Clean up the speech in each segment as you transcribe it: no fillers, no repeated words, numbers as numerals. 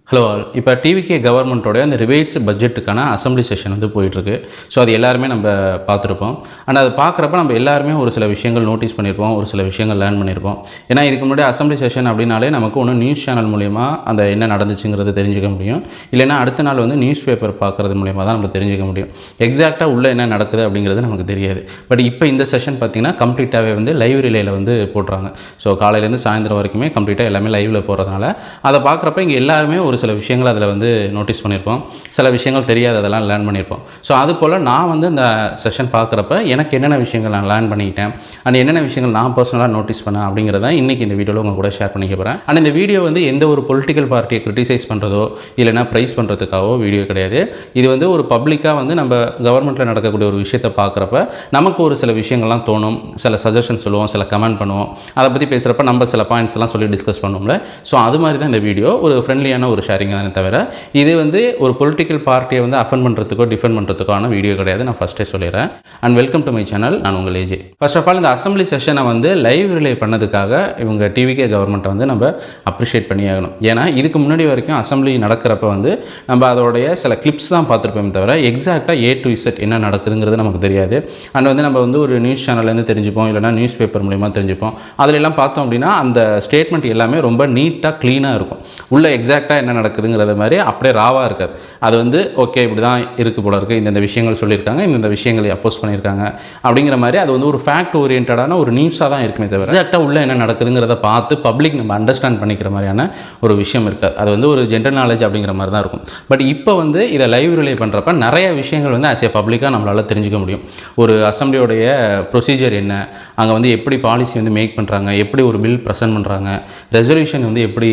Hello all. இப்போ TVK கவர்மெண்ட்டோடைய அந்த revised பட்ஜெட்டுக்கான assembly session வந்து போயிட்டுருக்கு. ஸோ அது எல்லாருமே நம்ம பார்த்துருப்போம். அண்ட் அது பார்க்குறப்ப நம்ம எல்லாருமே ஒரு சில விஷயங்கள் நோட்டீஸ் பண்ணியிருப்போம், ஒரு சில விஷயங்கள் லேர்ன் பண்ணியிருப்போம். ஏன்னா இதுக்கு முன்னாடி அசம்பிளி செஷன் அப்படின்னாலே நமக்கு ஒன்று நியூஸ் சேனல் மூலிமா அந்த என்ன நடந்துச்சுங்கிறது தெரிஞ்சுக்க முடியும், இல்லைனா அடுத்த நாள் வந்து நியூஸ் பேப்பர் பார்க்குறது மூலிமா தான் நம்ம தெரிஞ்சுக்க முடியும். எக்ஸாக்டாக உள்ளே என்ன நடக்குது அப்படிங்கிறது நமக்கு தெரியாது. பட் இப்போ இந்த செஷன் பார்த்திங்கன்னா கம்ப்ளீட்டாகவே வந்து லைவ் ரிலேயில் வந்து போடுறாங்க. ஸோ காலையிலேருந்து சாயந்தரம் வரைக்குமே கம்ப்ளீட்டாக எல்லாமே லைவில் போகிறதுனால அதை பார்க்குறப்ப இங்கே எல்லாருமே ஒரு சில விஷயங்கள் அதில் வந்து நோட்டீஸ் பண்ணியிருப்போம், சில விஷயங்கள் தெரியாது, அதெல்லாம் லேர்ன் பண்ணியிருப்போம். ஸோ அது போல் நான் வந்து இந்த செஷன் பார்க்குறப்ப எனக்கு என்னென்ன விஷயங்கள் நான் லேர்ன் பண்ணிக்கிட்டேன் அண்ட் என்னென்ன விஷயங்கள் நான் பர்சனலாக நோட்டீஸ் பண்ணேன் அப்படிங்கிறத இன்றைக்கி இந்த வீடியோவில் உங்கள் கூட ஷேர் பண்ணிக்க போகிறேன். அண்ட் இந்த வீடியோ வந்து எந்த ஒரு பொலிட்டிக்கல் பார்ட்டியை கிரிட்டிசைஸ் பண்ணுறதோ இல்லைனா ப்ரைஸ் பண்ணுறதுக்காகவோ வீடியோ கிடையாது. இது வந்து ஒரு பப்ளிக்காக வந்து நம்ம கவர்மெண்ட்டில் நடக்கக்கூடிய ஒரு விஷயத்தை பார்க்குறப்ப நமக்கு ஒரு சில விஷயங்கள்லாம் தோணும், சில சஜஷன் சொல்லுவோம், சில கமெண்ட் பண்ணுவோம், அதை பற்றி பேசுகிறப்ப நம்ம சில பாயிண்ட்ஸ்லாம் சொல்லி டிஸ்கஸ் பண்ணுவோம்ல. ஸோ அது மாதிரி தான் இந்த வீடியோ ஒரு ஃப்ரெண்ட்லியான ஒரு ஷேரிங் தானே தவிர இது வந்து ஒரு பொலிட்டிக்கல் பார்ட்டியை வந்து அஃபெண்ட் பண்ணுறதுக்கோ டிஃபெண்ட் பண்ணுறதுக்கான வீடியோ கிடையாது. நான் ஃபஸ்ட்டே சொல்லிடுறேன். And welcome to my channel. நான் உங்கள் ஏஜே. ஃபர்ஸ்ட் ஆஃப் ஆல் இந்த அசம்பிளி செஷனை வந்து லைவ் ரிலே பண்ணதுக்காக இவங்க டிவிகே கவர்மெண்ட்டை வந்து நம்ம அப்ரிஷியேட் பண்ணி ஆகணும். ஏன்னா இதுக்கு முன்னாடி வரைக்கும் அசம்பிளி நடக்கிறப்ப வந்து நம்ம அதோடைய சில கிளிப்ஸ் தான் பார்த்துருப்போம் தவிர எக்ஸாக்டாக A to Z என்ன நடக்குதுங்கிறது நமக்கு தெரியாது. அண்ட் வந்து நம்ம வந்து ஒரு நியூஸ் சேனல்லேருந்து தெரிஞ்சுப்போம், இல்லைனா நியூஸ் பேப்பர் மூலிமா தெரிஞ்சுப்போம். அதிலெல்லாம் பார்த்தோம் அப்படின்னா அந்த ஸ்டேட்மெண்ட் எல்லாமே ரொம்ப நீட்டாக க்ளீனாக இருக்கும். உள்ள எக்ஸாக்டாக என்ன நடக்குதுங்கிறத மாதிரி அப்படியே ராவாக இருக்காது. அது வந்து ஓகே இப்படி தான் இருக்குது போல இருக்குது, இந்த விஷயங்கள் சொல்லியிருக்காங்க, இந்த விஷயங்களை அப்போஸ் பண்ணியிருக்காங்க அப்படிங்கிற மாதிரி அது வந்து ஒரு ஃபேக்ட் ஓரியன்டான ஒரு நியூஸாக தான் இருக்குமே தவிர எக்ஸாக்டாக உள்ள என்ன நடக்குதுங்கிறத பார்த்து பப்ளிக் நம்ம அண்டர்ஸ்டாண்ட் பண்ணிக்கிற மாதிரியான ஒரு விஷயம் இருக்காது. அது வந்து ஒரு ஜென்ரல் நாலேஜ் அப்படிங்கிற மாதிரி தான் இருக்கும். பட் இப்போ வந்து இதை லைவ் ரிலே பண்ணுறப்ப நிறைய விஷயங்கள் வந்து ஆஸ் ஏ பப்ளிக்காக நம்மளால் தெரிஞ்சுக்க முடியும். ஒரு அசம்பிளியோடைய ப்ரொசீஜர் என்ன, அங்கே வந்து எப்படி பாலிசி வந்து மேக் பண்ணுறாங்க, எப்படி ஒரு பில் ப்ரெசென்ட் பண்ணுறாங்க, ரெசல்யூஷன் வந்து எப்படி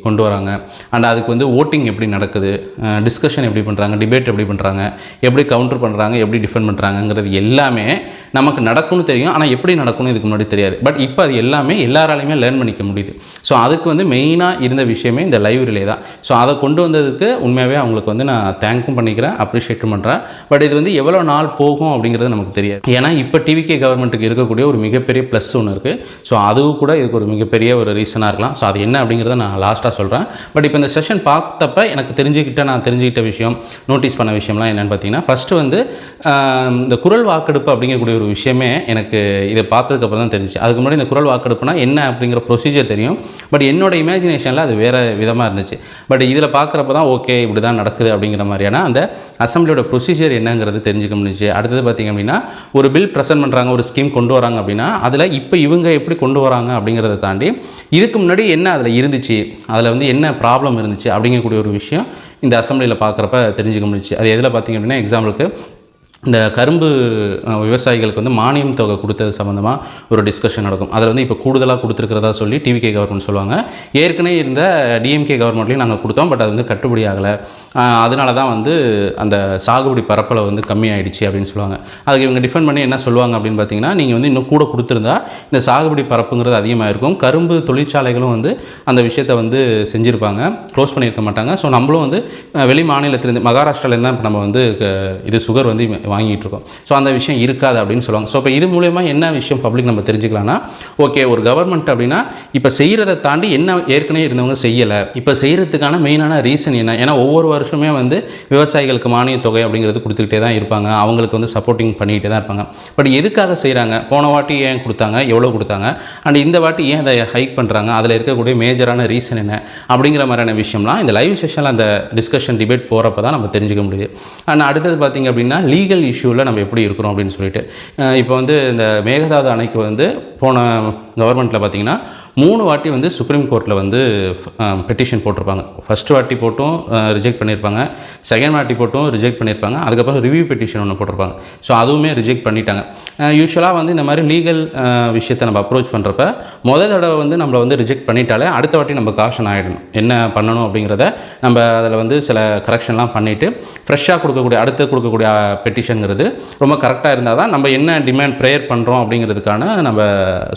கொண்டு வராங்க, அண்ட் அதுக்கு வந்து ஓட்டிங் எப்படி நடக்குது, டிஸ்கஷன் எப்படி பண்ணுறாங்க, டிபேட் எப்படி பண்ணுறாங்க, எப்படி கவுண்டர் பண்ணுறாங்க, எப்படி டிஃபெண்ட் பண்ணுறாங்கங்கிறது எல்லாமே நமக்கு நடக்கும்னு தெரியும். ஆனால் எப்படி நடக்கும்னு இதுக்கு முன்னாடி தெரியாது. பட் இப்போ அது எல்லாமே எல்லாராலையுமே லேர்ன் பண்ணிக்க முடியுது. ஸோ அதுக்கு வந்து மெயினாக இருந்த விஷயமே இந்த லைவ் ரிலே தான். ஸோ அதை கொண்டு வந்ததுக்கு உண்மையாகவே அவங்களுக்கு வந்து நான் தேங்க்கும் பண்ணிக்கிறேன், அப்ரிஷியேட்டும் பண்ணுறேன். பட் இது வந்து எவ்வளோ நாள் போகும் அப்படிங்கிறது நமக்கு தெரியாது. ஏன்னா இப்போ டிவிகே கவர்மெண்ட்டுக்கு இருக்கக்கூடிய ஒரு மிகப்பெரிய ப்ளஸ் ஒன்று இருக்குது. ஸோ அதுவும் கூட இதுக்கு ஒரு மிகப்பெரிய ஒரு ரீசனாக இருக்கலாம். ஸோ அது என்ன அப்படிங்கிறத நான் லாஸ்ட்டாக சொல்கிறேன். பட் இப்போ இந்த செஷன் பார்த்தப்ப எனக்கு நான் தெரிஞ்சுக்கிட்ட விஷயம், நோட்டீஸ் பண்ண விஷயம்லாம் என்னென்னு பார்த்தீங்கன்னா, ஃபஸ்ட்டு வந்து இந்த குரல் வாக்கெடுப்பு அப்படிங்கக்கூடிய ஒரு விஷயமே எனக்கு இதை பார்த்ததுக்கப்புறம் தான் தெரிஞ்சிச்சு. அதுக்கு முன்னாடி இந்த குரல் வாக்கெடுப்புனா என்ன அப்படிங்கிற ப்ரொசீஜர் தெரியும். பட் என்னோட இமேஜினேஷனில் அது வேறு விதமாக இருந்துச்சு. பட் இதில் பார்க்குறப்ப தான் ஓகே இப்படி தான் நடக்குது அப்படிங்கிற மாதிரியான அந்த அசம்பிளியோட ப்ரொசீஜர் என்னங்கிறது தெரிஞ்சுக்க முடிஞ்சிச்சு. அடுத்தது பார்த்திங்க அப்படின்னா ஒரு பில் ப்ரெசென்ட் பண்ணுறாங்க, ஒரு ஸ்கீம் கொண்டு வராங்க அப்படின்னா அதில் இப்போ இவங்க எப்படி கொண்டு வராங்க அப்படிங்கிறத தாண்டி இதுக்கு முன்னாடி என்ன அதில் இருந்துச்சு, அதில் வந்து என்ன ப்ராப்ளம் இருந்துச்சு அப்படிங்கக்கூடிய ஒரு விஷயம் இந்த அசம்பிளியில் பார்க்குறப்ப தெரிஞ்சுக்க முடிஞ்சிச்சு. அது எதில் பார்த்திங்க அப்படின்னா எக்ஸாம்பிளுக்கு இந்த கரும்பு விவசாயிகளுக்கு வந்து மானியம் தொகை கொடுத்தது சம்மந்தமாக ஒரு டிஸ்கஷன் நடக்கும். அதில் வந்து இப்போ கூடுதலாக கொடுத்துருக்கிறதா சொல்லி டிவிகே கவர்மெண்ட் சொல்லுவாங்க. ஏற்கனவே இருந்த டிஎம்கே கவர்மெண்ட்லேயும் நாங்கள் கொடுத்தோம், பட் அது வந்து கட்டுப்படி ஆகலை, அதனால தான் வந்து அந்த சாகுபடி பரப்பளவு வந்து கம்மியாயிடுச்சு அப்படின்னு சொல்லுவாங்க. அதுக்கு இவங்க டிஃபெண்ட் பண்ணி என்ன சொல்லுவாங்க அப்படின்னு பார்த்தீங்கன்னா, நீங்கள் வந்து இன்னும் கூட கொடுத்துருந்தா இந்த சாகுபடி பரப்புங்கிறது அதிகமாக இருக்கும், கரும்பு தொழிற்சாலைகளும் வந்து அந்த விஷயத்தை வந்து செஞ்சுருப்பாங்க, க்ளோஸ் பண்ணியிருக்க மாட்டாங்க. ஸோ நம்மளும் வந்து வெளி மாநிலத்திலேருந்து மகாராஷ்டிராலேருந்து தான் இப்போ நம்ம வந்து இது சுகர் வந்து வாங்கிட்டு இருக்கோம். ஸோ அந்த விஷயம் இருக்காது அப்படின்னு சொல்லுவாங்க. ஸோ இப்போ இது மூலமா என்ன விஷயம் பப்ளிக் நம்ம தெரிஞ்சுக்கலாம்னா, ஓகே ஒரு கவர்மெண்ட் அப்படின்னா இப்போ செய்கிறத தாண்டி என்ன ஏற்கனவே இருந்தவங்க செய்யலை, இப்போ செய்கிறதுக்கான மெயினான ரீசன் என்ன. ஏன்னா ஒவ்வொரு வருஷமே வந்து விவசாயிகளுக்கு மானிய தொகை அப்படிங்கிறது கொடுத்துக்கிட்டே தான் இருப்பாங்க, அவங்களுக்கு வந்து சப்போர்ட்டிங் பண்ணிக்கிட்டே தான் இருப்பாங்க. பட் எதுக்காக செய்கிறாங்க, போன வாட்டி ஏன் கொடுத்தாங்க, எவ்வளோ கொடுத்தாங்க, அண்ட் இந்த வாட்டி ஏன் அதை ஹைக் பண்ணுறாங்க, அதில் இருக்கக்கூடிய மேஜரான ரீசன் என்ன அப்படிங்கிற மாதிரியான விஷயம்லாம் இந்த லைவ் செஷனில் அந்த டிஸ்கஷன் டிபேட் போகிறப்ப தான் நம்ம தெரிஞ்சுக்க முடியுது. அண்ட் அடுத்தது பார்த்திங்க அப்படின்னா லீகல் இஷ்யூவில் நம்ம எப்படி இருக்கிறோம் அப்படின்னு சொல்லிட்டு, இப்போ வந்து இந்த மேகதாது அணைக்கு வந்து போன கவர்மெண்ட்டில் பார்த்திங்கன்னா 3 வாட்டி வந்து சுப்ரீம் கோர்ட்டில் வந்து பெட்டிஷன் போட்டிருப்பாங்க. ஃபஸ்ட்டு வாட்டி போட்டும் ரிஜெக்ட் பண்ணியிருப்பாங்க, செகண்ட் வாட்டி போட்டும் ரிஜெக்ட் பண்ணியிருப்பாங்க, அதுக்கப்புறம் ரிவ்யூ பெட்டிஷன் ஒன்று போட்டிருப்பாங்க. ஸோ அதுவுமே ரிஜெக்ட் பண்ணிட்டாங்க. யூஸ்வலாக வந்து இந்த மாதிரி லீகல் விஷயத்தை நம்ம அப்ரோச் பண்ணுறப்ப தடவை வந்து நம்மளை வந்து ரிஜெக்ட் பண்ணிட்டாலே அடுத்த வாட்டி நம்ம காஷன் ஆகிடணும், என்ன பண்ணணும் அப்படிங்கிறத நம்ம அதில் வந்து சில கரெக்ஷன்லாம் பண்ணிவிட்டு ஃப்ரெஷ்ஷாக கொடுக்கக்கூடிய பெட்டிஷனுங்கிறது ரொம்ப கரெக்டாக இருந்தால் தான் நம்ம என்ன டிமாண்ட் ப்ரேயர் பண்ணுறோம் அப்படிங்கிறதுக்கான நம்ம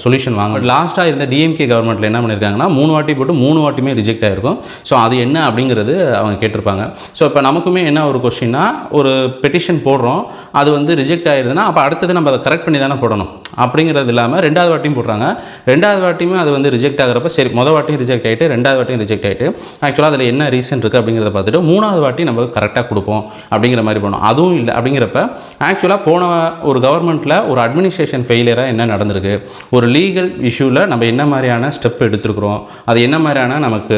சொல்யூஷன் வாங்க. லாஸ்ட்டாக இருந்த டிஎம்கே ஏடிஎம்கே கவர்மெண்ட்டில் என்ன பண்ணியிருக்காங்கன்னா 3 வாட்டி போட்டு 3 வாட்டியுமே ரிஜெக்ட் ஆகிருக்கும். ஸோ அது என்ன அப்படிங்கிறது அவங்க கேட்டிருப்பாங்க. ஸோ இப்போ நமக்குமே என்ன ஒரு கொஸ்டின்னா, ஒரு பெட்டிஷன் போடுறோம், அது வந்து ரிஜெக்ட் ஆகிடுதுன்னா அப்போ அடுத்தது நம்ம அதை கரெக்ட் பண்ணி தானே போடணும். அப்படிங்கிறது இல்லாமல் 2வது வாட்டியும் போடுறாங்க. 2வது வாட்டியுமே அது வந்து ரிஜெக்ட் ஆகிறப்ப சரி மொதல் வாட்டியும் ரிஜெக்ட் ஆகிட்டு 2வது வாட்டியும் ரிஜெக்ட் ஆகிட்டு ஆக்சுவலாக அதில் என்ன ரீசன் இருக்குது அப்படிங்கிறத பார்த்துட்டு 3வது வாட்டி நம்ம கரெக்டாக கொடுப்போம் அப்படிங்கிற மாதிரி பண்ணோம். அதுவும் இல்லை அப்படிங்கிறப்ப ஆக்சுவலாக போன ஒரு கவர்மெண்ட்டில் ஒரு அட்மினிஸ்ட்ரேஷன் ஃபெயிலியராக என்ன நடந்திருக்கு, ஒரு லீகல் இஷ்யூவில் நம்ம என்ன மாதிரியான ஸ்டெப் எடுத்துருக்குறோம், அது என்ன மாதிரியான நமக்கு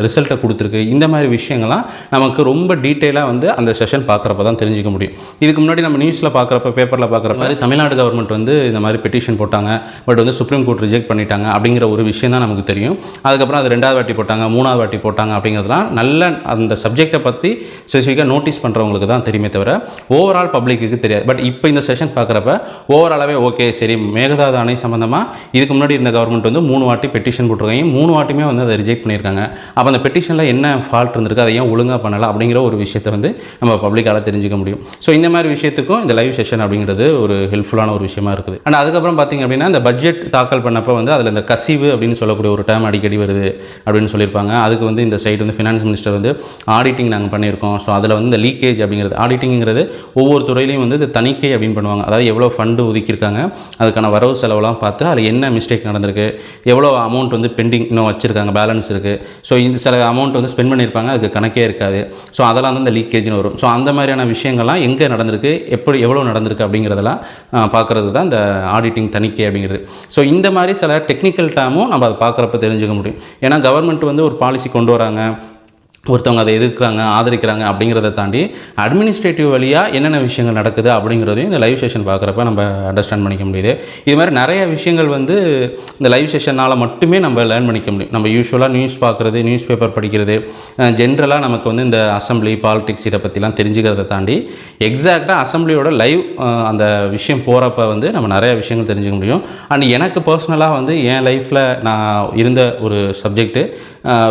ரிசல்ட்டை கொடுத்துருக்கு, இந்த மாதிரி விஷயங்கள்லாம் நமக்கு ரொம்ப டீட்டெயிலாக வந்து அந்த செஷன் பார்க்குறப்ப தான் தெரிஞ்சிக்க முடியும். இதுக்கு முன்னாடி நம்ம நியூஸில் பார்க்குறப்ப பேப்பரில் பார்க்குறப்ப மாதிரி தமிழ்நாடு கவர்மெண்ட் வந்து இந்த மாதிரி பெட்டிஷன் போட்டாங்க, பட் வந்து சுப்ரீம் கோர்ட் ரிஜெக்ட் பண்ணிட்டாங்க அப்படிங்கிற ஒரு விஷயம் தான் நமக்கு தெரியும். அதுக்கப்புறம் அது 2வது வாட்டி போட்டாங்க, 3வது வாட்டி போட்டாங்க அப்படிங்கிறதுலாம் நல்ல அந்த சப்ஜெக்டை பற்றி ஸ்பெசிஃபிக்காக நோட்டீஸ் பண்ணுறவங்களுக்கு தான் தெரியுமே தவிர ஓவரால் பப்ளிக்கு தெரியாது. பட் இப்போ இந்த செஷன் பார்க்குறப்ப ஓவராலாகவே ஓகே சரி மேகதாது அணை சம்மந்தமாக இதுக்கு முன்னாடி இருந்த கவர்மெண்ட் வந்து 3 வாட்டி பெட்டிஷன் போட்டிருக்காங்க, 3 வாட்டியுமே வந்து அதை ரிஜெக்ட் பண்ணியிருக்காங்க. அப்போ அந்த பெட்டிஷனில் என்ன ஃபால்ட் இருந்திருக்கு, அதை ஏன் ஒழுங்காக பண்ணலை அப்படிங்கிற ஒரு விஷயத்தை வந்து நம்ம பப்ளிக்கால் தெரிஞ்சிக்க முடியும். ஸோ இந்த மாதிரி விஷயத்துக்கும் இந்த லைவ் செஷன் அப்படிங்கிறது ஒரு ஹெல்ப்ஃபுல்லான ஒரு விஷயமா இருக்குது. அண்ட் அதுக்கப்புறம் பார்த்திங்க அப்படின்னா இந்த பட்ஜெட் தாக்கல் பண்ணப்போ வந்து அதில் இந்த கசிவு அப்படின்னு சொல்லக்கூடிய ஒரு டேர்ம் அடிக்கடி வருது அப்படின்னு சொல்லியிருப்பாங்க. அதுக்கு வந்து இந்த சைடு வந்து ஃபினான்ஸ் மினிஸ்டர் வந்து ஆடிட்டிங் நாங்கள் பண்ணியிருக்கோம். ஸோ அதில் வந்து இந்த லீக்கேஜ் அப்படிங்கிறது ஆடிட்டிங்கிறது ஒவ்வொரு துறையிலையும் வந்து இந்த தணிக்கை அப்படின்னு பண்ணுவாங்க. அதாவது எவ்வளோ ஃபண்டு ஒதுக்கியிருக்காங்க, அதுக்கான வரவு செலவுலாம் பார்த்து அதில் என்ன மிஸ்டேக் நடந்திருக்கு, எவ்வளோ அமௌண்ட் வந்து பெண்டிங் இன்னும் வச்சுருக்காங்க, பேலன்ஸ் இருக்குது. ஸோ இந்த சில அமௌண்ட் வந்து ஸ்பெண்ட் பண்ணியிருப்பாங்க, அதுக்கு கணக்கே இருக்காது. ஸோ அதெல்லாம் வந்து இந்த லீக்கேஜ்னு வரும். ஸோ அந்த மாதிரியான விஷயங்கள்லாம் எங்கே நடந்திருக்கு, எவ்வளோ நடந்திருக்கு அப்படிங்கிறதெல்லாம் பார்க்குறது தான் இந்த ஆடிட்டிங் தணிக்கை அப்படிங்கிறது. ஸோ இந்த மாதிரி சில டெக்னிக்கல் டேர்மும் நம்ம அதை பார்க்குறப்ப தெரிஞ்சுக்க முடியும். ஏன்னா கவர்மெண்ட் வந்து ஒரு பாலிசி கொண்டு வராங்க, ஒருத்தவங்க அதை எதிர்க்கிறாங்க, ஆதரிக்கிறாங்க அப்படிங்கிறத தாண்டி அட்மினிஸ்ட்ரேட்டிவ் வழியாக என்னென்ன விஷயங்கள் நடக்குது அப்படிங்கிறதையும் இந்த லைவ் செஷன் பார்க்குறப்ப நம்ம அண்டர்ஸ்டாண்ட் பண்ணிக்க முடியுது. இது மாதிரி நிறைய விஷயங்கள் வந்து இந்த லைவ் செஷனால் மட்டுமே நம்ம லேர்ன் பண்ணிக்க முடியும். நம்ம யூஸ்வலாக நியூஸ் பார்க்குறது, நியூஸ் பேப்பர் படிக்கிறது, ஜென்ரலாக நமக்கு வந்து இந்த அசம்பிளி பாலிடிக்ஸ் இதை பற்றிலாம் தெரிஞ்சுக்கிறத தாண்டி எக்ஸாக்டாக அசம்பிளியோட லைவ் அந்த விஷயம் போகிறப்ப வந்து நம்ம நிறைய விஷயங்கள் தெரிஞ்சுக்க முடியும். அண்ட் எனக்கு பர்சனலாக வந்து என் லைஃப்பில் நான் இருந்த ஒரு சப்ஜெக்ட்டு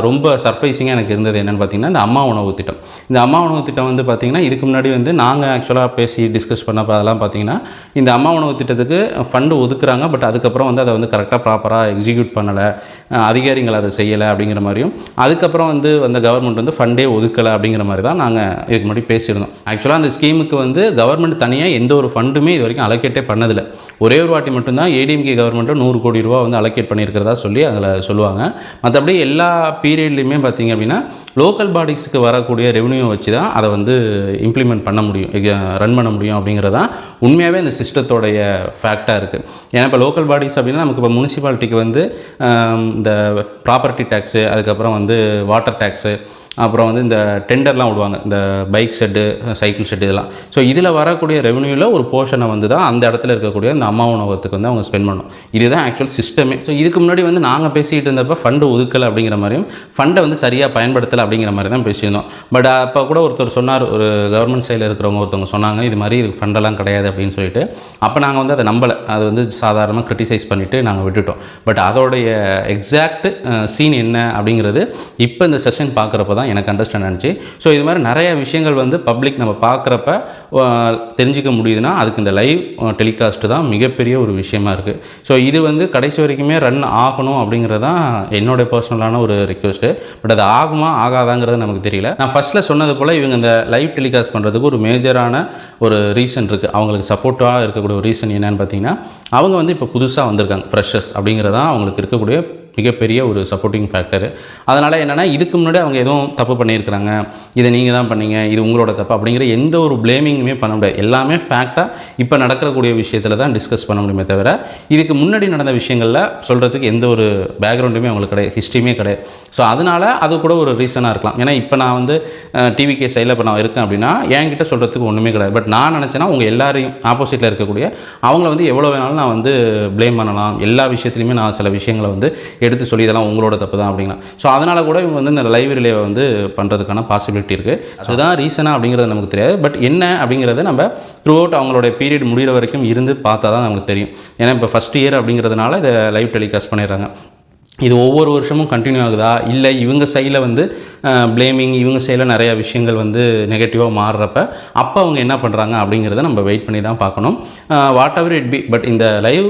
ரொம்ப சர்ப்ரைசிங்காக எனக்கு இருந்தது என்னென்னு பார்த்தீங்கன்னா இந்த அம்மா உணவு திட்டம். இந்த அம்மா உணவு திட்டம் வந்து பார்த்திங்கன்னா இதுக்கு முன்னாடி வந்து நாங்கள் ஆக்சுவலாக பேசி டிஸ்கஸ் பண்ணப்போ அதெல்லாம் பார்த்திங்கன்னா இந்த அம்மா உணவு திட்டத்துக்கு ஃபண்டு ஒதுக்குறாங்க, பட் அதுக்கப்புறம் வந்து அதை வந்து கரெக்டாக ப்ராப்பராக எக்ஸிக்யூட் பண்ணலை, அதிகாரிகள் அதை செய்யலை அப்படிங்கிற மாதிரியும், அதுக்கப்புறம் வந்து அந்த கவர்மெண்ட் வந்து ஃபண்டே ஒதுக்கலை அப்படிங்கிற மாதிரி தான் நாங்கள் இதுக்கு முன்னாடி பேசியிருந்தோம். ஆக்சுவலாக அந்த ஸ்கீமுக்கு வந்து கவர்மெண்ட் தனியாக எந்த ஒரு ஃபண்டுமே இது வரைக்கும் அலோகேட்டே பண்ணதில்லை. ஒரே ஒரு வாட்டி மட்டும்தான் ஏடிஎம்கே கவர்மெண்ட்டை 100 கோடி ரூபா வந்து அலோகேட் பண்ணியிருக்கிறதா சொல்லி அதில் சொல்லுவாங்க. மற்றபடி எல்லா பீரியட்லையுமே பார்த்திங்க அப்படின்னா லோக்கல் பாடிஸ்க்கு வரக்கூடிய ரெவன்யூ வச்சு தான் அதை வந்து இம்ப்ளிமெண்ட் பண்ண முடியும், ரன் பண்ண முடியும் அப்படிங்கிறதான் உண்மையாகவே இந்த சிஸ்டத்தோடைய ஃபேக்டாக இருக்குது. ஏன்னா இப்போ லோக்கல் பாடிஸ் அப்படின்னா நமக்கு இப்போ முனிசிபாலிட்டிக்கு வந்து இந்த ப்ராப்பர்ட்டி டேக்ஸு, அதுக்கப்புறம் வந்து வாட்டர் டேக்ஸு, அப்புறம் வந்து இந்த டெண்டர்லாம் விடுவாங்க, இந்த பைக் ஷெட்டு, சைக்கிள் ஷெட்டு இதெல்லாம். ஸோ இதில் வரக்கூடிய ரெவன்யூவில் ஒரு போர்ஷனை வந்து தான் அந்த இடத்துல இருக்கக்கூடிய இந்த அம்மா உணவகத்துக்கு வந்து அவங்க ஸ்பெண்ட் பண்ணணும். இதுதான் ஆக்சுவல் சிஸ்டமே. ஸோ இதுக்கு முன்னாடி வந்து நாங்கள் பேசிகிட்டு இருந்தப்போ ஃபண்டு ஒதுக்கலை அப்படிங்கிற மாதிரியும் ஃபண்டை வந்து சரியாக பயன்படுத்தலை அப்படிங்கிற மாதிரி தான் பேசியிருந்தோம். பட் அப்போ கூட ஒருத்தர் சொன்னார், ஒரு கவர்மெண்ட் சைடில் இருக்கிறவங்க ஒருத்தவங்க சொன்னாங்க இது மாதிரி இதுக்கு ஃபண்டெல்லாம் கிடையாது அப்படின்னு சொல்லிட்டு. அப்போ நாங்கள் வந்து அதை நம்பலை, அது வந்து சாதாரணமாக கிரிட்டிசைஸ் பண்ணிவிட்டு நாங்கள் விட்டுட்டோம். பட் அதோடைய எக்ஸாக்ட் சீன் என்ன அப்படிங்கிறது இப்போ இந்த செஷன் பார்க்குறப்ப தான் எனக்கு அண்டர்ஸ்டாண்ட் ஆனிச்சு. ஸோ இது மாதிரி நிறைய விஷயங்கள் வந்து பப்ளிக் நம்ம பார்க்குறப்ப தெரிஞ்சிக்க முடியுதுன்னா அதுக்கு இந்த லைவ் டெலிகாஸ்ட்டு தான் மிகப்பெரிய ஒரு விஷயமா இருக்குது. ஸோ இது வந்து கடைசி வரைக்குமே ரன் ஆகணும் அப்படிங்கிறது தான் என்னோட பர்சனலான ஒரு ரிக்வெஸ்ட்டு. பட் அது ஆகுமா ஆகாதாங்கிறது நமக்கு தெரியல. நான் ஃபஸ்ட்டில் சொன்னது போல் இவங்க இந்த லைவ் டெலிகாஸ்ட் பண்ணுறதுக்கு ஒரு மேஜரான ஒரு ரீசன் இருக்குது. அவங்களுக்கு சப்போர்ட்டாக இருக்கக்கூடிய ஒரு ரீசன் என்னென்னு பார்த்தீங்கன்னா அவங்க வந்து இப்போ புதுசாக வந்திருக்காங்க, ஃப்ரெஷர்ஸ் அப்படிங்கிறதான் அவங்களுக்கு இருக்கக்கூடிய மிகப்பெரிய ஒரு சப்போர்ட்டிங் ஃபேக்டரு. அதனால் என்னென்னா இதுக்கு முன்னாடி அவங்க எதுவும் தப்பு பண்ணியிருக்கிறாங்க, இதை நீங்கள் தான் பண்ணீங்க, இது உங்களோட தப்பு அப்படிங்கிற எந்த ஒரு ப்ளேமிங்குமே பண்ண முடியாது. எல்லாமே ஃபேக்டாக இப்போ நடக்கக்கூடிய விஷயத்தில் தான் டிஸ்கஸ் பண்ண முடியுமே தவிர இதுக்கு முன்னாடி நடந்த விஷயங்களில் சொல்கிறதுக்கு எந்த ஒரு பேக்ரவுண்டுமே அவங்களுக்கு கிடையாது, ஹிஸ்ட்ரியுமே கிடையாது. ஸோ அதனால் அது கூட ஒரு ரீசனாக இருக்கலாம். ஏன்னா இப்போ நான் வந்து டிவிகே சைடில் இப்போ நான் இருக்கேன் அப்படின்னா என்கிட்ட சொல்கிறதுக்கு ஒன்றுமே கிடையாது. பட் நான் நினச்சேன்னா உங்கள் எல்லாரையும் ஆப்போசிட்டில் இருக்கக்கூடிய அவங்கள வந்து எவ்வளோ வேணாலும் நான் வந்து ப்ளேம் பண்ணலாம். எல்லா விஷயத்துலையுமே நான் சில விஷயங்களை வந்து எடுத்து சொல்லி இதெல்லாம் உங்களோட தப்பு தான் அப்படின்னா. ஸோ அதனால் கூட இவங்க வந்து இந்த லைவ் ரிலேவை வந்து பண்ணுறதுக்கான பாசிபிலிட்டி இருக்குது. அதுதான் ரீசனாக அப்படிங்கிறது நமக்கு தெரியாது. பட் என்ன அப்படிங்கிறத நம்ம த்ரூ அவுட் அவங்களோட பீரியட் முடிகிற வரைக்கும் இருந்து பார்த்தா தான் நமக்கு தெரியும். ஏன்னா இப்போ ஃபஸ்ட் இயர் அப்படிங்கிறதுனால இதை லைவ் டெலிகாஸ்ட் பண்ணிடுறாங்க. இது ஒவ்வொரு வருஷமும் கண்டினியூ ஆகுதா, இல்லை இவங்க சைடில் வந்து ப்ளேமிங், இவங்க சைடில் நிறையா விஷயங்கள் வந்து நெகட்டிவாக மாறுறப்ப அப்போ அவங்க என்ன பண்ணுறாங்க அப்படிங்கிறத நம்ம வெயிட் பண்ணி தான் பார்க்கணும். What ever it be, but இந்த லைவ்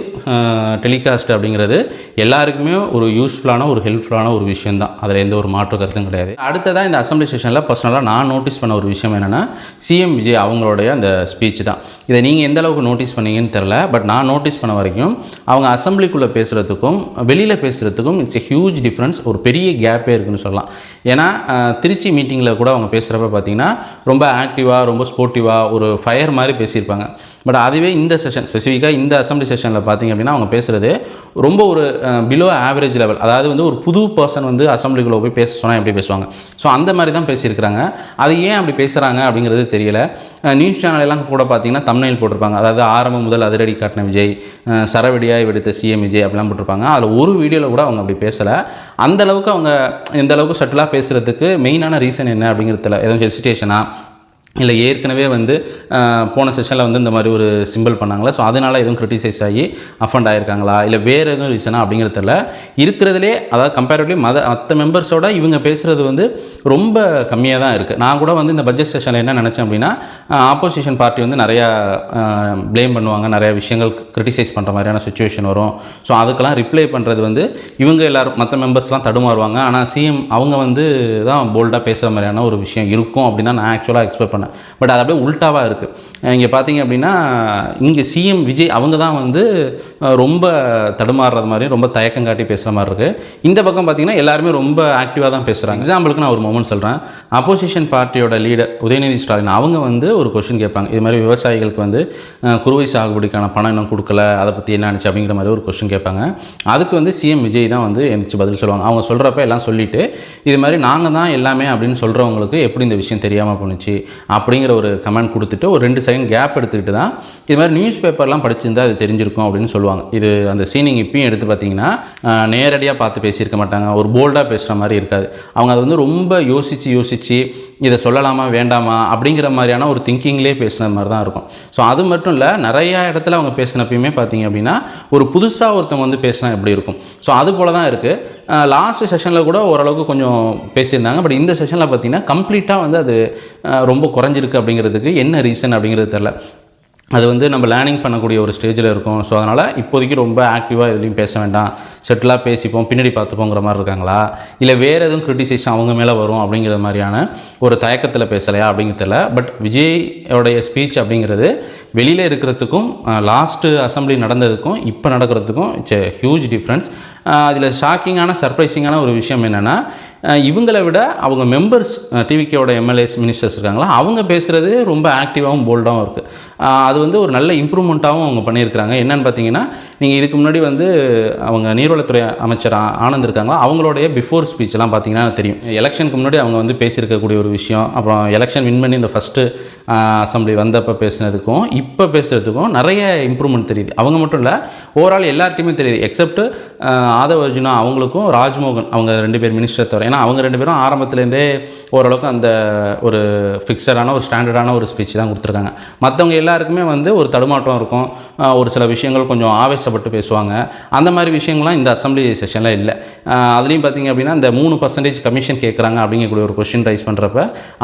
டெலிகாஸ்ட் அப்படிங்கிறது எல்லாருக்குமே ஒரு யூஸ்ஃபுல்லான ஒரு ஹெல்ப்ஃபுல்லான ஒரு விஷயம் தான், அதில் எந்த ஒரு மாற்று கருத்தும் கிடையாது. அடுத்ததாக இந்த அசம்பிளி செஷனில் பர்சனலாக நான் நோட்டீஸ் பண்ண ஒரு விஷயம் என்னென்னா சிஎம் விஜய் அவங்களுடைய அந்த ஸ்பீச் தான். இதை நீங்கள் எந்த அளவுக்கு நோட்டீஸ் பண்ணீங்கன்னு தெரில, பட் நான் நோட்டீஸ் பண்ண வரைக்கும் அவங்க அசம்பிளிக்குள்ளே பேசுகிறதுக்கும் வெளியில் பேசுகிறதுக்கும் இட்ஸ் எ ஹியூஜ் டிஃப்ரென்ஸ், ஒரு பெரிய கேப்பே இருக்குதுன்னு சொல்லலாம். ஏன்னா திருச்சி மீட்டிங்கில் கூட அவங்க பேசுகிறப்ப பார்த்திங்கன்னா ரொம்ப ஆக்டிவாக, ரொம்ப ஸ்போர்ட்டிவாக, ஒரு ஃபயர் மாதிரி பேசியிருப்பாங்க. பட் அதுவே இந்த செஷன் ஸ்பெசிஃபிக்காக இந்த அசம்பிளி செஷனில் பார்த்திங்க அப்படின்னா அவங்க பேசுகிறது ரொம்ப ஒரு பிலோ ஆவரேஜ் லெவல். அதாவது வந்து ஒரு புது பர்சன் வந்து அசம்பிளிக்குள்ளே போய் பேச சொன்னால் எப்படி பேசுவாங்க, ஸோ அந்த மாதிரி தான் பேசியிருக்கிறாங்க. அது ஏன் அப்படி பேசுகிறாங்க அப்படிங்கிறது தெரியல. நியூஸ் சேனலெல்லாம் கூட பார்த்திங்கன்னா தம்ப்நெயில் போட்டிருப்பாங்க, அதாவது ஆரம்பம் முதல் அதிரடி காட்டின விஜய், சரவெடியாக வெடித்த சிஎம் விஜய் அப்படிலாம் போட்டிருப்பாங்க. அதில் ஒரு வீடியோவில் கூட அவங்க அப்படி பேசலை. அந்தளவுக்கு அவங்க எந்த அளவுக்கு சட்டிலாக பேசுகிறதுக்கு மெயினான ரீசன் என்ன அப்படிங்கிறதுல எதுவும் ஹெசிடேஷனா, இல்லை ஏற்கனவே வந்து போன செஷனில் வந்து இந்த மாதிரி ஒரு சிம்பிள் பண்ணாங்களா, ஸோ அதனால் எதுவும் கிரிட்டிசைஸ் ஆகி அஃபண்ட் ஆகிருக்காங்களா, இல்லை வேறு எதுவும் ரீசனா அப்படிங்கிறதுல இருக்கிறதுலே, அதாவது கம்பேரிட்டிவ்லி மற்ற மெம்பர்ஸோட இவங்க பேசுகிறது வந்து ரொம்ப கம்மியாக தான் இருக்குது. நான் கூட வந்து இந்த பட்ஜெட் செஷனில் என்ன நினச்சேன் அப்படின்னா, ஆப்போசிஷன் பார்ட்டி வந்து நிறையா ப்ளேம் பண்ணுவாங்க, நிறையா விஷயங்கள் கிரிட்டிசைஸ் பண்ணுற மாதிரியான சுச்சுவேஷன் வரும். ஸோ அதுக்கெல்லாம் ரிப்ளை பண்ணுறது வந்து இவங்க எல்லோரும் மற்ற மெம்பர்ஸ்லாம் தடுமாறுவாங்க. ஆனால் சிஎம் அவங்க வந்து தான் போல்டாக பேசுகிற மாதிரியான ஒரு விஷயம் இருக்கும் அப்படின்னு தான் நான் ஆக்சுவலாக எக்ஸ்பெக்ட் பண்ணேன். பட் அது அப்படியே உல்ட்டாவாக இருக்குது. இங்கே பார்த்தீங்க அப்படின்னா இங்கே சிஎம் விஜய் அவங்க தான் வந்து ரொம்ப தடுமாறுறது மாதிரி, ரொம்ப தயக்கம் காட்டி பேசுகிற மாதிரி இருக்குது. இந்த பக்கம் பார்த்திங்கன்னா எல்லாருமே ரொம்ப ஆக்டிவாக தான் பேசுகிறாங்க. எக்ஸாம்பிளுக்கு நான் ஒரு மொமெண்ட் சொல்கிறேன். அப்போசிஷன் பார்ட்டியோட லீடர் உதயநிதி ஸ்டாலின் அவங்க வந்து ஒரு கொஸ்டின் கேட்பாங்க, இது மாதிரி விவசாயிகளுக்கு வந்து குறுவை சாகுபடிக்கான பணம் இன்னும் கொடுக்கல, அதை பற்றி என்ன ஆச்சு அப்படிங்கிற மாதிரி ஒரு கொஸ்டின் கேட்பாங்க. அதுக்கு வந்து சிஎம் விஜய் தான் வந்து எந்திரிச்சு பதில் சொல்லுவாங்க. அவங்க சொல்கிறப்ப எல்லாம் சொல்லிவிட்டு இது மாதிரி நாங்கள் தான் எல்லாமே அப்படின்னு சொல்கிறவங்களுக்கு எப்படி இந்த விஷயம் தெரியாமல் போணுச்சு அப்படிங்கிற ஒரு கமெண்ட் கொடுத்துட்டு ஒரு 2 செகண்ட் கேப் எடுத்துக்கிட்டு தான் இது மாதிரி நியூஸ் பேப்பர்லாம் படிச்சிருந்தால் அது தெரிஞ்சிருக்கும் அப்படின்னு சொல்லுவாங்க. இது அந்த சீனிங் இப்பயும் எடுத்து பார்த்தீங்கன்னா நேரடியாக பார்த்து பேசியிருக்க மாட்டாங்க, ஒரு போல்டாக பேசுகிற மாதிரி இருக்காது. அவங்க அதை வந்து ரொம்ப யோசித்து இதை சொல்லலாமா வேண்டாமா அப்படிங்கிற மாதிரியான ஒரு திங்கிங்லேயே பேசுன மாதிரி தான் இருக்கும். ஸோ அது மட்டும் இல்லை, நிறையா இடத்துல அவங்க பேசினப்பயுமே பார்த்தீங்க அப்படின்னா ஒரு புதுசாக ஒருத்தவங்க வந்து பேசினா எப்படி இருக்கும், ஸோ அது போல தான் இருக்குது. லாஸ்ட் செஷனில் கூட ஓரளவுக்கு கொஞ்சம் பேசியிருந்தாங்க. பட் இந்த செஷனில் பார்த்திங்கன்னா கம்ப்ளீட்டாக வந்து அது ரொம்ப குறைஞ்சிருக்கு. அப்படிங்கிறதுக்கு என்ன ரீசன் அப்படிங்கிறது தெரில. அது வந்து நம்ம லேர்னிங் பண்ணக்கூடிய ஒரு ஸ்டேஜில் இருக்கும். ஸோ அதனால் இப்போதைக்கு ரொம்ப ஆக்டிவாக எதுலையும் பேச வேண்டாம், செட்டிலாக பேசிப்போம், பின்னாடி பார்த்துப்போங்கிற மாதிரி இருக்காங்களா, இல்லை வேறு எதுவும் கிரிட்டிசைஸன் அவங்க மேலே வரும் அப்படிங்கிற மாதிரியான ஒரு தயக்கத்தில் பேசலையா அப்படிங்கிறதுல. பட் விஜயோடைய ஸ்பீச் அப்படிங்கிறது வெளியில் இருக்கிறதுக்கும் லாஸ்ட்டு அசம்பிளி நடந்ததுக்கும் இப்போ நடக்கிறதுக்கும் இட்ஸ் எ ஹியூஜ் டிஃப்ரென்ஸ். அதில் ஷாக்கிங்கான சர்ப்ரைசிங்கான ஒரு விஷயம் என்னென்னா, இவங்களை விட அவங்க மெம்பர்ஸ் டிவிகேயோட எம்எல்ஏஸ் மினிஸ்டர்ஸ் இருக்காங்களா, அவங்க பேசுகிறது ரொம்ப ஆக்டிவாகவும் போல்டாகவும் இருக்குது. அது வந்து ஒரு நல்ல இம்ப்ரூவ்மெண்ட்டாகவும் அவங்க பண்ணியிருக்கிறாங்க. என்னென்னு பார்த்தீங்கன்னா, நீங்கள் இதுக்கு முன்னாடி வந்து அவங்க நீர்வளத்துறை அமைச்சர் ஆனந்த் இருக்காங்களா, அவங்களுடைய பிஃபோர் ஸ்பீச்லாம் பார்த்தீங்கன்னா தெரியும். எலெக்ஷனுக்கு முன்னாடி அவங்க வந்து பேசியிருக்கக்கூடிய ஒரு விஷயம், அப்புறம் எலெக்ஷன் வின் பண்ணி இந்த ஃபஸ்ட்டு அசம்பிளி வந்தப்போ பேசுனதுக்கும் இப்போ பேசுகிறதுக்கும் நிறைய இம்ப்ரூவ்மெண்ட் தெரியுது. அவங்க மட்டும் இல்லை, ஓவரால் எல்லார்ட்டையுமே தெரியுது. எக்ஸப்ட் ஆதவ் அர்ஜுனா அவங்களுக்கும் ராஜ்மோகன் அவங்க 2 பேர் மினிஸ்டர் தவிர. ஏன்னா அவங்க 2 பேரும் ஆரம்பத்துலேருந்தே ஓரளவுக்கு அந்த ஒரு ஃபிக்ஸடான ஒரு ஸ்டாண்டர்டான ஒரு ஸ்பீச் தான் கொடுத்துருக்காங்க. மற்றவங்க எல்லாருக்குமே வந்து ஒரு தடுமாற்றம் இருக்கும், ஒரு சில விஷயங்கள் கொஞ்சம் ஆவேசப்பட்டு பேசுவாங்க. அந்த மாதிரி விஷயங்கள்லாம் இந்த அசம்பிளி செஷனில் இல்லை. அதுலேயும் பார்த்திங்க அப்படின்னா இந்த 3% கமிஷன் கேட்குறாங்க அப்படிங்கக்கூடிய ஒரு கொஸ்டின் ரைஸ் பண்ணுறப்ப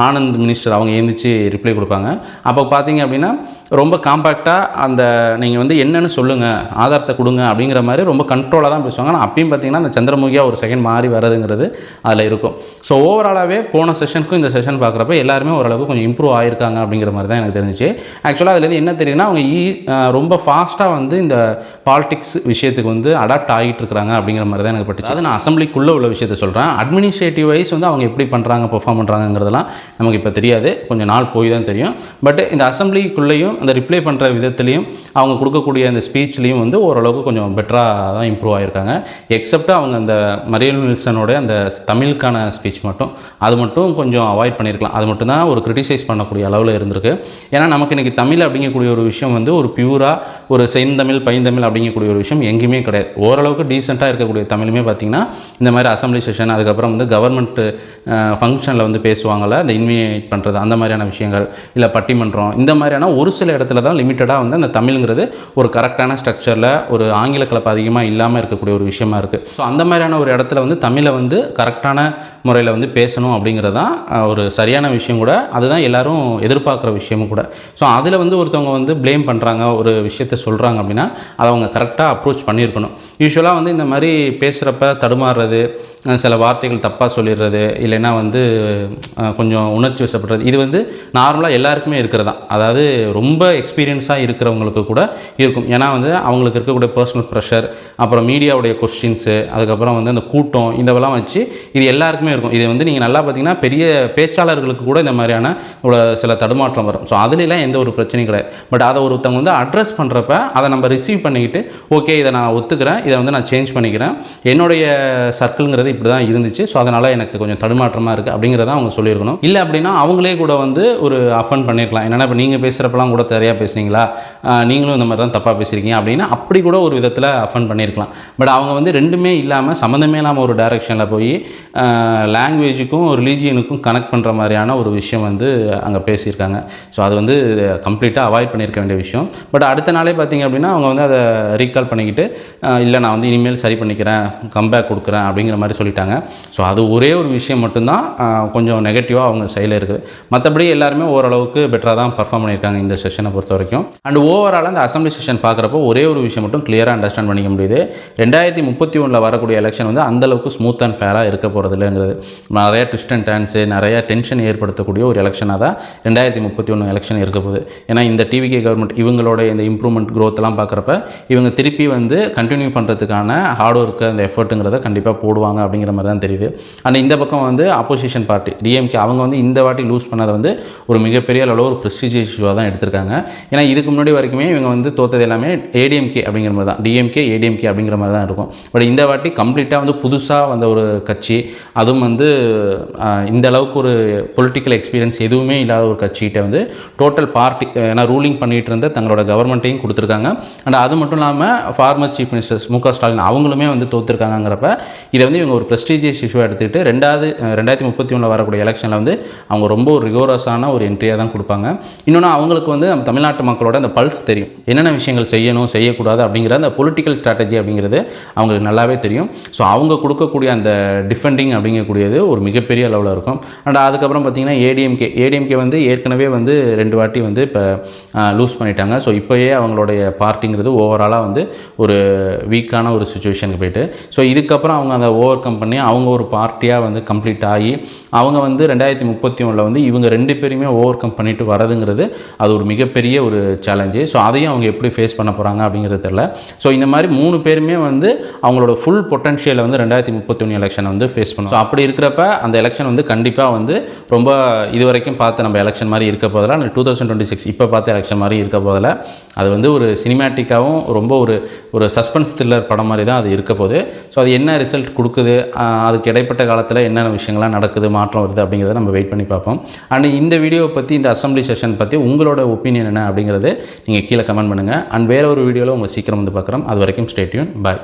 ஆனந்த் மினிஸ்டர் அவங்க எழுந்திரிச்சு ரிப்ளை கொடுப்பாங்க. அப்போ பார்த்திங்க அப்படின்னா ரொம்ப காம்பேக்டாக அந்த நீங்கள் வந்து என்னென்னு சொல்லுங்கள், ஆதாரத்தை கொடுங்க அப்படிங்கிற மாதிரி ரொம்ப கண்ட்ரோலாக தான் பேசுவாங்க. ஆனால் அப்பயும் பார்த்திங்கன்னா அந்த சந்திரமுகியாக ஒரு செகண்ட் மாறி வரதுங்கிறது அதில் இருக்கும். ஸோ ஓவராலாகவே போன செஷனுக்கும் இந்த செஷன் பார்க்குறப்ப எல்லாருமே ஓரளவுக்கு கொஞ்சம் இம்ப்ரூவ் ஆகிருக்காங்க அப்படிங்கிற மாதிரி தான் எனக்கு தெரிஞ்சிச்சு. ஆக்சுவலாக அதுலேருந்து என்ன தெரியுதுன்னா, அவங்க ரொம்ப ஃபாஸ்ட்டாக வந்து இந்த பாலிடிக்ஸ் விஷயத்துக்கு வந்து அடாப்ட் ஆகிட்டு இருக்கிறாங்க அப்படிங்கிற மாதிரி தான் எனக்கு பட்டுச்சு. அது நான் அசம்பிளிக்குள்ளே உள்ள விஷயத்தை சொல்கிறேன். அட்மினிஸ்ட்ரேட்டிவ் வைஸ் வந்து அவங்க எப்படி பண்ணுறாங்க, பெர்ஃபார்ம் பண்ணுறாங்கிறதெல்லாம் நமக்கு இப்போ தெரியாது, கொஞ்சம் நாள் போய் தான் தெரியும். பட் இந்த அசம்பிளிக்குள்ளேயும் அந்த ரிப்ளை பண்ணுற விதத்துலேயும் அவங்க கொடுக்கக்கூடிய அந்த ஸ்பீச்லேயும் வந்து ஓரளவுக்கு கொஞ்சம் பெட்டராக தான் இம்ப்ரூவ் ஆகிருக்காங்க. எக்ஸப்ட் அவங்க அந்த மரியல் வில்சனோட அந்த தமிழ் தமிழுக்கான ஸ்பீச் மட்டும் அது மட்டும் கொஞ்சம் அவாய்ட் பண்ணியிருக்கலாம். அது மட்டும் தான் ஒரு கிரிட்டிசைஸ் பண்ணக்கூடிய அளவில் இருந்திருக்கு. ஏன்னா நமக்கு இன்றைக்கி தமிழ் அப்படிங்கக்கூடிய ஒரு விஷயம் வந்து ஒரு பியூராக ஒரு செந்தமிழ் பைந்தமிழ் அப்படிங்கக்கூடிய ஒரு விஷயம் எங்கேயுமே கிடையாது. ஓரளவுக்கு டீசெண்டாக இருக்கக்கூடிய தமிழுமே பார்த்திங்கன்னா இந்த மாதிரி அசம்பிளி செஷன், அதுக்கப்புறம் வந்து கவர்மெண்ட் ஃபங்க்ஷனில் வந்து பேசுவாங்கள்ல, இந்த இன்வைட் பண்ணுறது அந்த மாதிரியான விஷயங்கள், இல்லை பட்டிமன்றம், இந்த மாதிரியான ஒரு சில இடத்துல தான் லிமிட்டடாக வந்து அந்த தமிழ்ங்கிறது ஒரு கரெக்டான ஸ்ட்ரக்சரில் ஒரு ஆங்கில கலப்பு அதிகமாக இல்லாமல் இருக்கக்கூடிய ஒரு விஷயமா இருக்குது. ஸோ அந்த மாதிரியான ஒரு இடத்துல வந்து தமிழை வந்து கரெக்டான முறையில் வந்து பேசணும் அப்படிங்கிறது தான் ஒரு சரியான விஷயம் கூட. அதுதான் எல்லாரும் எதிர்பார்க்குற விஷயமும் கூட. ஸோ அதில் வந்து ஒருத்தவங்க வந்து ப்ளேம் பண்ணுறாங்க, ஒரு விஷயத்தை சொல்கிறாங்க அப்படின்னா அதை அவங்க கரெக்டாக அப்ரோச் பண்ணியிருக்கணும். யூஸ்வலாக வந்து இந்த மாதிரி பேசுகிறப்ப தடுமாறுறது, சில வார்த்தைகள் தப்பாக சொல்லிடுறது, இல்லைன்னா வந்து கொஞ்சம் உணர்ச்சி வசப்படுறது, இது வந்து நார்மலாக எல்லாருக்குமே இருக்கிறது தான். அதாவது ரொம்ப எக்ஸ்பீரியன்ஸாக இருக்கிறவங்களுக்கு கூட இருக்கும். ஏன்னா வந்து அவங்களுக்கு இருக்கக்கூடிய பர்சனல் ப்ரெஷர், அப்புறம் மீடியாவுடைய கொஸ்டின்ஸு, அதுக்கப்புறம் வந்து அந்த கூட்டம், இதெல்லாம் வச்சு இது எல்லாருக்குமே இருக்கும். இது வந்து நீங்கள் நல்லா பார்த்தீங்கன்னா பெரிய பேச்சாளர்களுக்கு கூட இந்த மாதிரியான சில தடுமாற்றம் வரும். ஸோ அதுலலாம் எந்த ஒரு பிரச்சனையும் கிடையாது. பட் அதை ஒருத்தவங்க வந்து அட்ரஸ் பண்ணுறப்ப அதை நம்ம ரிசீவ் பண்ணிக்கிட்டு, ஓகே இதை நான் ஒத்துக்கிறேன், இதை வந்து நான் சேஞ்ச் பண்ணிக்கிறேன், என்னுடைய சர்க்கிள்ங்கிறது இப்படி தான் இருந்துச்சு, ஸோ அதனால் எனக்கு கொஞ்சம் தடுமாற்றமாக இருக்குது அப்படிங்கிறத அவங்க சொல்லியிருக்கணும். இல்லை அப்படின்னா அவங்களே கூட வந்து ஒரு அஃபண்ட் பண்ணியிருக்கலாம். என்னென்னா இப்போ நீங்கள் பேசுகிறப்பெல்லாம் கூட சரியாக பேசுனீங்களா, நீங்களும் இந்த மாதிரி தான் தப்பாக பேசுகிறீங்க அப்படின்னு அப்படி கூட ஒரு விதத்தில் அஃபண்ட் பண்ணியிருக்கலாம். பட் அவங்க வந்து ரெண்டுமே இல்லாமல் சம்மந்தமே இல்லாமல் ஒரு டைரெக்ஷனில் போய் லாங்குவேஜுக்கும் ரிலீஜியனுக்கும் கனெக்ட் பண்ணுற மாதிரியான ஒரு விஷயம் வந்து அங்கே பேசியிருக்காங்க. ஸோ அது வந்து கம்ப்ளீட்டாக அவாய்ட் பண்ணியிருக்க வேண்டிய விஷயம். பட் அடுத்த நாளே பார்த்திங்க அப்படின்னா அவங்க வந்து அதை ரீகால் பண்ணிக்கிட்டு, இல்லை நான் வந்து இனிமேல் சரி பண்ணிக்கிறேன், கம்பேக் கொடுக்குறேன் அப்படிங்கிற மாதிரி சொல்லிட்டாங்க. ஸோ அது ஒரே ஒரு விஷயம் மட்டும்தான் கொஞ்சம் நெகட்டிவாக அவங்க சைடில் இருக்குது. மற்றபடி எல்லாருமே ஓரளவுக்கு பெட்டராக தான் பர்ஃபார்ம் பண்ணியிருக்காங்க இந்த செஷனை பொறுத்த வரைக்கும். அண்ட் ஓவராலாக அந்த அசம்பிளி செஷன் பார்க்குறப்போ ஒரே ஒரு விஷயம் மட்டும் கிளியராக அண்டர்ஸ்டாண்ட் பண்ணிக்க முடியுது. 2031 வரக்கூடிய எலெக்ஷன் வந்து அந்தளவுக்கு ஸ்மூத் அண்ட் ஃபேராக இருக்க போகிறது இல்லைங்கிறது. நிறைய ட்விஸ்ட் அண்ட் டர்ன்ஸு, நிறைய டென்ஷன் ஏற்படுத்தக்கூடிய ஒரு எலெக்ஷனாக தான் 2031 எலெக்ஷன் இருக்க போகுது. ஏன்னா இந்த டிவிகே கவர்மெண்ட் இவங்களோட இந்த இம்ப்ரூவ்மெண்ட் க்ரோத்தெல்லாம் பார்க்குறப்ப இவங்க திருப்பி வந்து கண்டினியூ பண்ணுறதுக்கான ஹார்ட் ஒர்க்கு, அந்த எஃபர்ட்டுங்கிறத கண்டிப்பாக போடுவாங்க அப்படிங்கிற மாதிரி தான் தெரியுது. அண்ட் இந்த பக்கம் வந்து அப்போசிஷன் பார்ட்டி டிஎம்கே அவங்க வந்து இந்த வாட்டி லூஸ் பண்ணதை வந்து ஒரு மிகப்பெரிய அளவில் ஒரு ப்ரெஸ்டீஜியஸ் இஷ்யூவாக தான் எடுத்திருக்காங்க. ஏன்னா இதுக்கு முன்னாடி வரைக்குமே இவங்க வந்து தோற்றது எல்லாமே ஏடிஎம்கே அப்படிங்கிற மாதிரி தான், டிஎம்கே ஏடிஎம்கே அப்படிங்கிற மாதிரி தான் இருக்கும். பட் இந்த வாட்டி கம்ப்ளீட்டாக வந்து புதுசாக வந்த ஒரு கட்சி, அதுவும் வந்து இந்த அளவுக்கு ஒரு பொலிட்டிக்கல் எக்ஸ்பீரியன்ஸ் எதுவுமே இல்லாத ஒரு கட்சிகிட்ட வந்து டோட்டல் பார்ட்டி, ஏன்னா ரூலிங் பண்ணிகிட்டு இருந்த தங்களோட கவர்மெண்ட்டையும் கொடுத்துருக்காங்க. அண்ட் அது மட்டும் இல்லாமல் ஃபார்மர் சீஃப் மினிஸ்டர்ஸ் மு க ஸ்டாலின் அவங்களுமே வந்து தோற்றுருக்காங்கிறப்ப இதை வந்து இவங்க ஒரு ப்ரெஸ்டீஜியஸ் இஷ்யூவாக எடுத்துக்கிட்டு 2031 வரக்கூடிய எலெக்ஷனில் வந்து அவங்க ரொம்ப ஒரு ரிகோரஸான ஒரு என்ட்ரியாக தான் கொடுப்பாங்க. இன்னொன்று அவங்களுக்கு வந்து நம்ம தமிழ்நாட்டு மக்களோட அந்த பல்ஸ் தெரியும், என்னென்ன விஷயங்கள் செய்யணும் செய்யக்கூடாது அப்படிங்கிற அந்த பொலிட்டிக்கல் ஸ்ட்ராட்டஜி அப்படிங்கிறது அவங்களுக்கு நல்லாவே தெரியும். ஸோ அவங்க கொடுக்கக்கூடிய அந்த டிஃபெண்டிங் அப்படிங்கக்கூடியது ஒரு மிகப்பெரிய அளவில் இருக்கும். அண்ட் அதுக்கப்புறம் பார்த்திங்கன்னா ஏடிஎம்கே வந்து ஏற்கனவே வந்து 2 வாட்டி வந்து இப்போ லூஸ் பண்ணிட்டாங்க. ஸோ இப்போயே அவங்களுடைய பார்ட்டிங்கிறது ஓவராலாக வந்து ஒரு வீக்கான ஒரு சுச்சுவேஷனுக்கு போயிட்டு, ஸோ இதுக்கப்புறம் அவங்க அதை ஓவர் கம் பண்ணி அவங்க ஒரு பார்ட்டியாக வந்து கம்ப்ளீட் ஆகி அவங்க வந்து 2031 வந்து இவங்க 2 பேருமே ஓவர் கம் பண்ணிட்டு வரதுங்கிறது அது ஒரு மிகப்பெரிய ஒரு சேலஞ்சு. ஸோ அதையும் அவங்க எப்படி ஃபேஸ் பண்ண போகிறாங்க அப்படிங்கிறது தெரியல. ஸோ இந்த மாதிரி 3 பேருமே வந்து அவங்களோட ஃபுல் பொட்டன்ஷியலை வந்து 2031 எலெக்ஷன் வந்து ஃபேஸ் பண்ணும். ஸோ அப்படி இருக்கிறப்ப அந்த எலெக்ஷன் வந்து கண்டிப்பாக வந்து ரொம்ப இது வரைக்கும் பார்த்து நம்ம எலெக்ஷன் மாதிரி இருக்க போதில், 2026 இப்போ பார்த்த எலெக்ஷன் மாதிரி இருக்க போதில், அது வந்து ஒரு சினிமேட்டிக்காகவும் ரொம்ப ஒரு சஸ்பென்ஸ் த்ரில்லர் படம் மாதிரி தான் அது இருக்க போகுது. ஸோ அது என்ன ரிசல்ட் கொடுக்குது, அதுக்கு இடைப்பட்ட காலத்தில் என்னென்ன விஷயங்கள்லாம் நடக்குது, மாற்றம் வருது அப்படிங்கிறத நம்ம வெயிட் பண்ணி பார்ப்போம். அண்ட் இந்த வீடியோவை பற்றி, இந்த அசம்பிளி செஷன் பற்றி உங்களோட ஒப்பீனியன் என்ன அப்படிங்கிறது நீங்கள் கீழே கமெண்ட் பண்ணுங்கள். அண்ட் வேறு ஒரு வீடியோவில் உங்களை சீக்கிரம் வந்து பார்க்குறோம். அது வரைக்கும் ஸ்டே டியூன். பாய்.